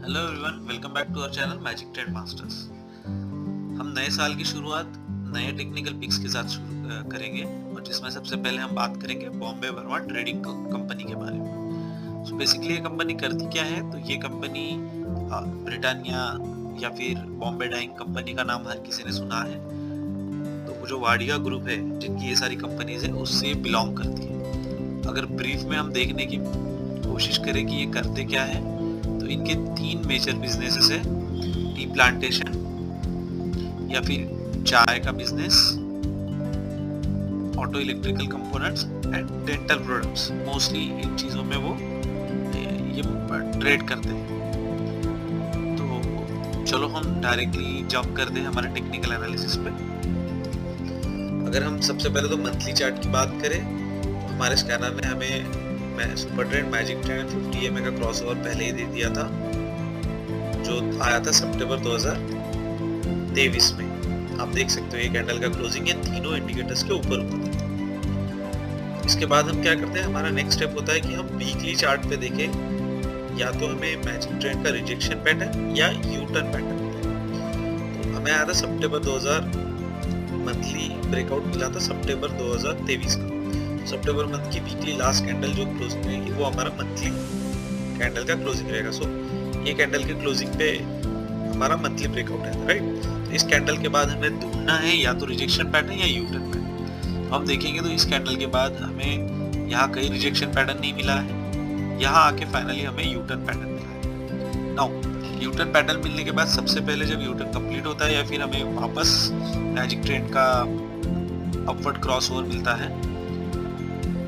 Hello everyone, welcome back to our channel magic trade masters. हम नए साल की शुरुआत नए टेक्निकल पिक्स के साथ शुरू करेंगे और जिसमें सबसे पहले हम बात करेंगे बॉम्बे वर्मा ट्रेडिंग कंपनी के बारे में। सो बेसिकली ये कंपनी करती क्या है? तो ये कंपनी ब्रिटानिया या फिर बॉम्बे डाइंग कंपनी का नाम हर किसी ने सुना है। तो वो जो वाडिया ग्रुप है जिनकी ये सारी कंपनीज है उससे बिलोंग करती है। अगर ब्रीफ में हम देखने की कोशिश करें कि ये करते क्या है, तो इनके 3 मेजर बिजनेसेस है। टी प्लांटेशन या फिर चाय का business, auto electrical components and dental products. Mostly in चीजों में वो ये ट्रेड करते हैं। तो चलो हम डायरेक्टली जंप करते हैं हमारे टेक्निकल एनालिसिस पे। अगर हम सबसे पहले तो मंथली चार्ट की बात करें, तो हमारे स्कैनर ने हमें super trend magic trend 50 EMA का क्रॉसओवर पहले ही दे दिया था, जो आया था सितंबर 2023 में। आप देख सकते हो ये कैंडल का क्लोजिंग है तीनों इंडिकेटर्स के ऊपर हुआ था। इसके बाद हम क्या करते हैं, हमारा नेक्स्ट स्टेप होता है कि हम वीकली चार्ट पे देखें। या तो हमें मैजिक ट्रेंड का रिजेक्शन पैटर्न या यू टर्न पैटर्न मिलता है। तो हमें आया था सितंबर 2000 मंथली ब्रेकआउट मिला था सितंबर 2023 का। सितंबर मंथ की वीकली लास्ट कैंडल जो क्लोजिंग रहेगी वो हमारा मंथली कैंडल का क्लोजिंग रहेगा। सो ये कैंडल के क्लोजिंग पे हमारा मंथली ब्रेकआउट है, राइट। तो इस कैंडल के बाद हमें ढूंढना है या तो रिजेक्शन पैटर्न या यू टर्न पैटर्न। हम देखेंगे तो इस कैंडल के बाद हमें यहाँ कहीं रिजेक्शन पैटर्न नहीं मिला है, यहाँ आके फाइनली हमें यू टर्न पैटर्न मिला है। नाउ यू टर्न पैटर्न मिलने के बाद सबसे पहले जब यू टर्न कंप्लीट होता है या फिर हमें वापस मैजिक ट्रेंड का अपवर्ड क्रॉसओवर मिलता है,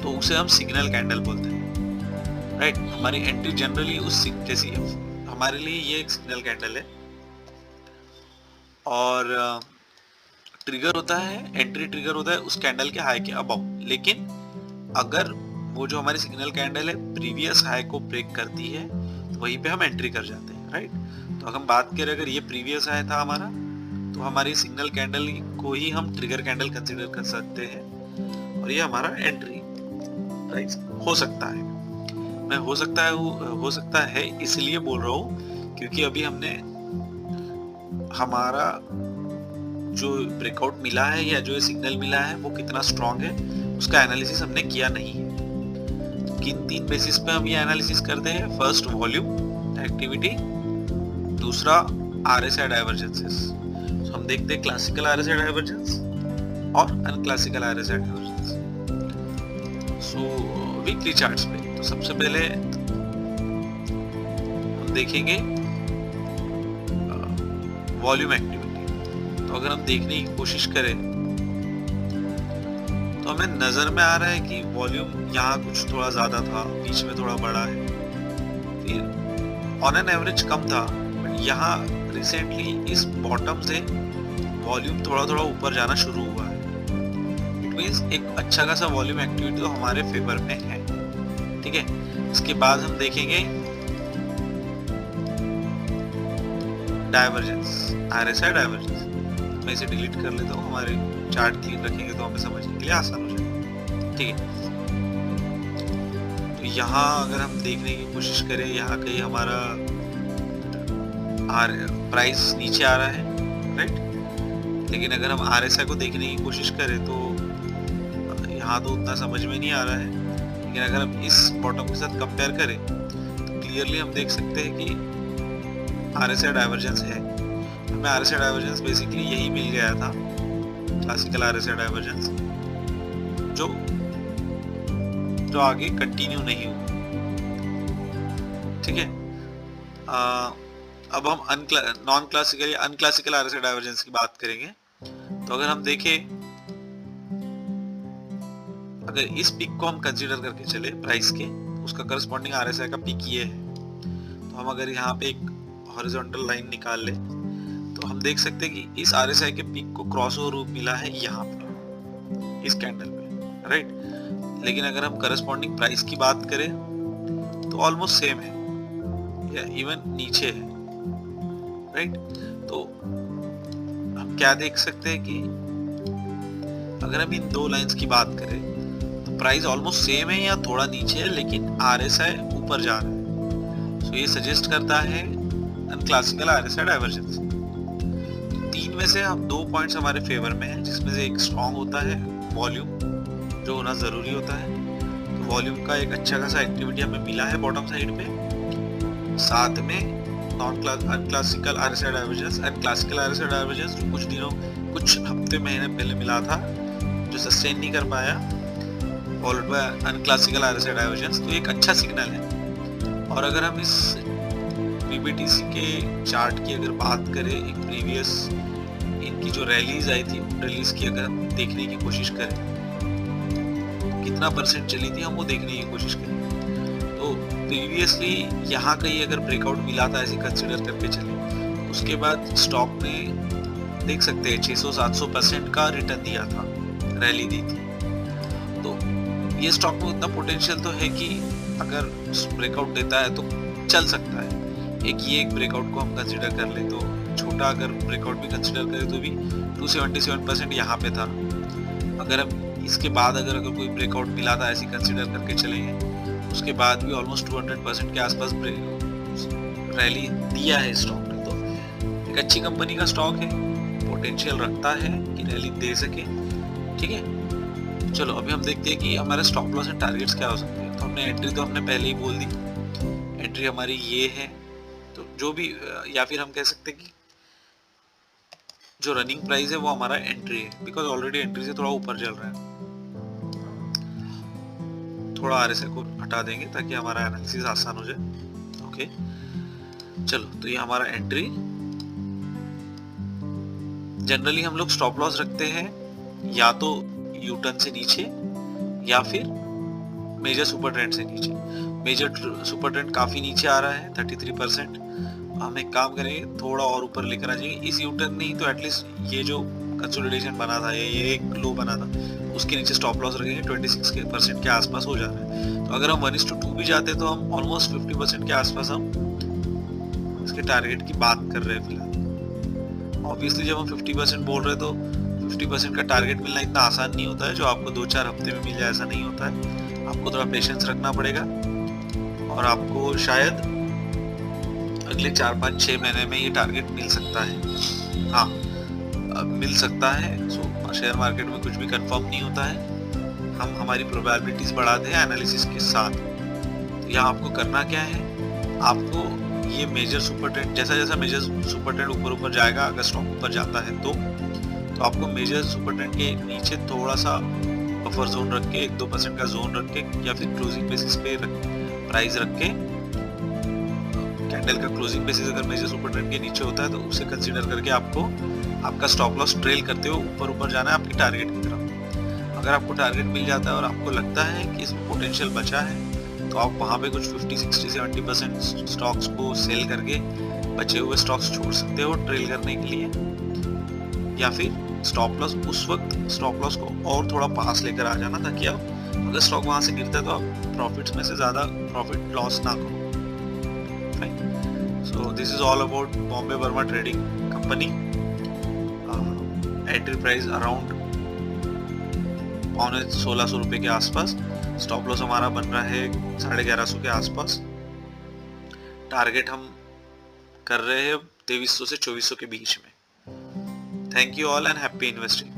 तो उसे हम सिग्नल कैंडल बोलते हैं, राइट। हमारी एंट्री जनरली उस जैसी है, हमारे लिए ये एक सिग्नल कैंडल है और ट्रिगर होता है, एंट्री ट्रिगर होता है उस कैंडल के हाई के अबव। लेकिन अगर वो जो हमारी सिग्नल कैंडल है प्रीवियस हाई को ब्रेक करती है तो वहीं पे हम एंट्री कर जाते हैं, राइट। तो अगर हम बात करें, अगर ये प्रीवियस हाई था हमारा, तो हमारी सिग्नल कैंडल को ही हम ट्रिगर कैंडल कंसिडर कर सकते हैं और ये हमारा एंट्री हो सकता है। मैं हो सकता है इसलिए बोल रहा हूँ क्योंकि अभी हमने हमारा जो ब्रेकआउट मिला है या जो सिग्नल मिला है वो कितना स्ट्रांग है उसका एनालिसिस हमने किया नहीं है। तो किन 3 बेसिस पे हम ये एनालिसिस करते हैं? फर्स्ट वॉल्यूम एक्टिविटी, दूसरा RSI डाइवर्जेंसेस। तो हम देखते हैं क्लासिकल RSI डाइवर्जेंस और अनक्लासिकल RSI डाइवर्जेंस। सो वीकली चार्ट्स पे तो सबसे पहले हम देखेंगे वॉल्यूम एक्टिविटी। तो अगर हम देखने की कोशिश करें तो हमें नजर में आ रहा है कि वॉल्यूम यहाँ कुछ थोड़ा ज्यादा था, बीच में थोड़ा बड़ा है, फिर ऑन एन एवरेज कम था, बट यहाँ रिसेंटली इस बॉटम से वॉल्यूम थोड़ा थोड़ा ऊपर जाना शुरू हुआ है। मींस एक अच्छा खासा वॉल्यूम एक्टिविटी तो हमारे फेवर में है, ठीक है। इसके बाद हम देखेंगे डाइवर्जेंस, RSI डाइवर्जेंस। मैं इसे डिलीट कर लेता हूँ, हमारे चार्ट क्लीन रखेंगे तो हमें समझने के लिए आसान हो जाएगा, ठीक है। तो यहाँ अगर हम देखने की कोशिश करें, यहाँ कहीं हमारा प्राइस नीचे आ रहा है, राइट। लेकिन अगर हम RSI को देखने की कोशिश करें तो यहाँ तो उतना समझ में नहीं आ रहा है। लेकिन अगर हम इस बॉटम के साथ कंपेयर करें तो क्लियरली हम देख सकते हैं कि RSI डाइवर्जेंस है। हमें RSI डाइवर्जेंस बेसिकली यही मिल गया था, क्लासिकल RSI डाइवर्जेंस, जो आगे कंटिन्यू नहीं हुआ, ठीक है। अब हम नॉन क्लासिकल या अनक्लासिकल RSI डाइवर्जेंस की बात करेंगे। तो अगर हम देखें, अगर इस पिक को हम कंसीडर करके चले प्राइस के, उसका करस्पॉन्डिंग RSI का पिक ये है। तो हम अगर यहाँ पे एक हॉरिजॉन्टल लाइन निकाल ले तो हम देख सकते हैं कि इस RSI के पिक को क्रॉस ओवर रूप मिला है यहाँ पे इस कैंडल पे, राइट। लेकिन अगर हम करस्पॉन्डिंग प्राइस की बात करें तो ऑलमोस्ट सेम है या इवन नीचे है, राइट। तो हम क्या देख सकते हैं कि अगर हम इन दो लाइंस की बात करें तो प्राइस ऑलमोस्ट सेम है या थोड़ा नीचे है, लेकिन RSI ऊपर जा रहा है। सो ये सजेस्ट करता है अनक्लासिकल RSI डाइवर्जेंस। तीन में से हम 2 पॉइंट्स हमारे फेवर में है, जिसमें से एक स्ट्रॉन्ग होता है वॉल्यूम, जो होना जरूरी होता है। तो वॉल्यूम का एक अच्छा खासा एक्टिविटी हमें मिला है बॉटम साइड पे, साथ में अनक्लासिकल RSI divergence and classical RSI divergence जो कुछ हफ्ते महीने पहले मिला था, जो सस्टेन नहीं कर पाया, फॉलोड बाय अनक्लासिकल RSI डाइवर्जेंस। तो एक अच्छा सिग्नल है। और अगर हम इस PBTC के चार्ट की अगर बात करें, एक प्रीवियस इनकी जो रैलीज आई थी, रैलीज की अगर हम देखने की कोशिश करें, कितना परसेंट चली थी, हम वो देखने की कोशिश करें। तो प्रीवियसली यहाँ कहीं अगर ब्रेकआउट मिला था, ऐसे कंसिडर करके चले, उसके बाद स्टॉक ने देख सकते हैं 600-700% का रिटर्न दिया था, रैली दी थी। तो ये स्टॉक में उतना पोटेंशियल तो है कि अगर ब्रेकआउट देता है तो चल सकता है। एक ब्रेकआउट को हम कंसिडर कर ले तो छोटा अगर ब्रेकआउट भी कंसिडर करें तो भी 277% यहाँ पे था। अगर हम इसके बाद अगर कोई ब्रेकआउट मिला था, ऐसे कंसिडर करके चलेंगे, उसके बाद भी ऑलमोस्ट 200% के आसपास रैली दिया है स्टॉक ने। तो एक अच्छी कंपनी का स्टॉक है, पोटेंशियल रखता है कि रैली दे सके। ठीक है, चलो अभी हम देखते हैं कि हमारे स्टॉप लॉस एंड टारगेट्स क्या हो सकते हैं। तो हमने एंट्री तो हमने पहले ही बोल दी, एंट्री हमारी ये है। तो जो भी, या फिर हम कह सकते हैं कि जो रनिंग प्राइस है वो हमारा एंट्री है, बिकॉज ऑलरेडी एंट्री से थोड़ा ऊपर चल रहा है। थोड़ा RSI को हटा देंगे ताकि हमारा एनालिसिस आसान हो जाए। ओके, चलो तो ये हमारा एंट्री। जनरली हम लोग स्टॉप लॉस रखते हैं या तो U-टर्न से नीचे या फिर मेजर सुपर ट्रेंड से नीचे। मेजर सुपर ट्रेंड काफी नीचे आ रहा है 33%। हम एक काम करेंगे, थोड़ा और ऊपर लेकर आ जाएंगे। इस U-टर्न नहीं तो एटलीस्ट ये जो कंसोलिडेशन बना था, ये एक लो बना था, उसके नीचे स्टॉप लॉस रखेंगे। 26% के आसपास हो जा रहा है। तो अगर हम 1:2 भी जाते तो हम ऑलमोस्ट 50% के आसपास हम इसके टारगेट की बात कर रहे हैं फिलहाल। ऑब्वियसली जब हम 50% बोल रहे हैं तो 50% का टारगेट मिलना इतना आसान नहीं होता है, जो आपको 2-4 हफ्ते में मिल जाए ऐसा नहीं होता है। आपको थोड़ा पेशेंस रखना पड़ेगा और आपको शायद अगले 4-5-6 महीने में ये टारगेट मिल सकता है। हाँ, मिल सकता है। सो शेयर मार्केट में कुछ भी कंफर्म नहीं होता है। हम हमारी प्रोबेबिलिटीज बढ़ाते हैं एनालिसिस के साथ। तो यहाँ आपको करना क्या है, आपको ये मेजर सुपर ट्रेंड, जैसा मेजर सुपर ट्रेंड ऊपर जाएगा, अगर स्टॉक ऊपर जाता है तो आपको मेजर सुपर ट्रेंड के नीचे थोड़ा सा बफर जोन रख के, 1-2% का जोन रख के, या फिर क्लोजिंग बेसिस पे प्राइस रख के, कैंडल का क्लोजिंग बेसिस अगर मेजर सुपर ट्रेंड के नीचे होता है तो उसे कंसीडर करके आपको आपका स्टॉप लॉस ट्रेल करते हुए ऊपर जाना है आपकी टारगेट की तरफ। अगर आपको टारगेट मिल जाता है और आपको लगता है कि इसमें पोटेंशियल बचा है, तो आप वहाँ पे कुछ 50-60-70% स्टॉक्स को सेल करके बचे हुए स्टॉक्स छोड़ सकते हो ट्रेल करने के लिए। या फिर स्टॉप लॉस, उस वक्त स्टॉप लॉस को और थोड़ा पास लेकर आ जाना, ताकि आप अगर स्टॉक वहाँ से गिरता है तो आप प्रॉफिट्स में से ज़्यादा प्रॉफिट लॉस ना करो। So this is all about Bombay Burma Trading Company. Entry price around 1600 रुपए के आसपास। स्टॉप लॉस हमारा बन रहा है 1150 के आसपास। टारगेट हम कर रहे हैं 2300 से 2400 के बीच में। Thank you all and happy investing.